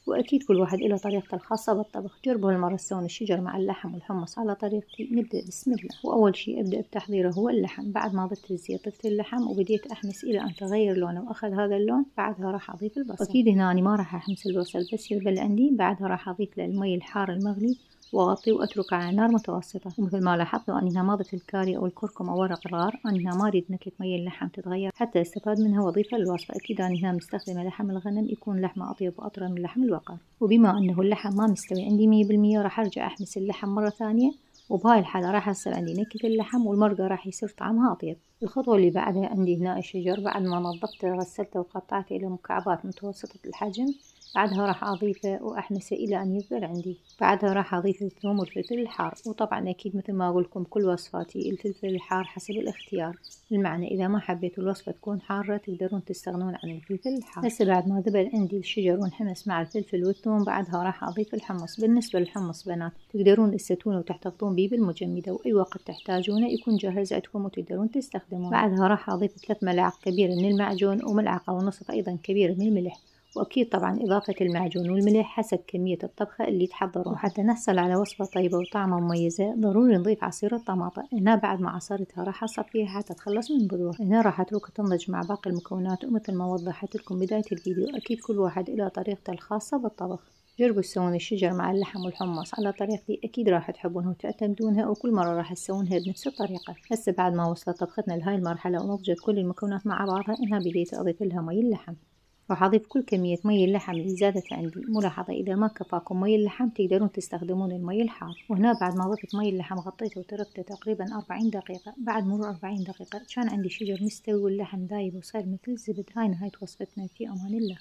وأكيد كل واحد له طريقته الخاصة بالطبخ. جربوا هالمرة تسوون الشجر مع اللحم والحمص على طريقتي. نبدأ بسم الله. وأول شي أبدأ بتحضيره هو اللحم. بعد ما ضفت الزيت ضفت اللحم وبديت أحمس إلى أن تغير لونه وأخذ هذا اللون. بعدها راح أضيف البصل. أكيد هنا أنا ما راح أحمس البصل بس يغلي عندي. بعدها راح أضيف له المي الحار المغلي وأغطيه وأتركه على نار متوسطة. ومثل ما لاحظتوا أنا هنا ما ضفت الكاري أو الكركم أو ورق الغار. أنا هنا ما أريد نكهة مي اللحم تتغير حتى استفاد منها وأضيفها للوصفة. أكيد أنا هنا مستخدمة لحم الغنم يكون لحمه أطيب وأطرى من لحم البقر. وبما أنه اللحم ما مستوي عندي 100% راح أرجع أحمس اللحم مرة ثانية. وبهاي الحالة راح يصير عندي نكهة اللحم والمرقة راح يصير طعمها أطيب. الخطوة اللي بعدها عندي هنا الشجر. بعد ما نظفته غسلته وقطعته إلى مكعبات متوسطة الحجم. بعدها راح أضيفه وأحمسه إلى أن يذبل عندي. بعدها راح أضيف الثوم والفلفل الحار. وطبعا أكيد مثل ما أقول لكم كل وصفاتي الفلفل الحار حسب الاختيار. المعنى إذا ما حبيتوا الوصفة تكون حارة تقدرون تستغنون عن الفلفل الحار. هسه بعد ما ذبل عندي الشجر وانحمس مع الفلفل والثوم بعدها راح أضيف الحمص. بالنسبة للحمص بنات تقدرون تستوونه وتحتفظون به بالمجمدة وأي وقت تحتاجونه يكون جاهز عندكم وتقدرون تستخدمونه. بعدها راح أضيف 3 ملاعق كبيرة من المعجون وملعقة ونصف أيضا كبيرة من الملح. وأكيد طبعا إضافة المعجون والملح حسب كمية الطبخة اللي تحضرون. وحتى نحصل على وصفة طيبة وطعمة مميزة ضروري نضيف عصير الطماطم. هنا بعد ما عصرتها راح أصفيها حتى تخلص من بذور. هنا راح أتركها تنضج مع باقي المكونات. ومثل ما وضحت لكم بداية الفيديو أكيد كل واحد له طريقته الخاصة بالطبخ. جربوا تسوون الشجر مع اللحم والحمص على طريقتي أكيد راح تحبونها وتعتمدونها وكل مرة راح تسوونها بنفس الطريقة. هسه بعد ما وصلت طبختنا لهاي المرحلة ونضجت كل المكونات مع بعضها هنا بديت أضيف لها مي اللحم. راح أضيف كل كمية مي اللحم اللي زادت عندي. ملاحظة إذا ما كفاكم مي اللحم تقدرون تستخدمون المي الحار. وهنا بعد ما ضفت مي اللحم غطيته وتركته تقريبا 40 دقيقة. بعد مرور 40 دقيقة كان عندي شجر مستوي واللحم دايب وصار مثل الزبد. هاي نهاية وصفتنا في أمان الله.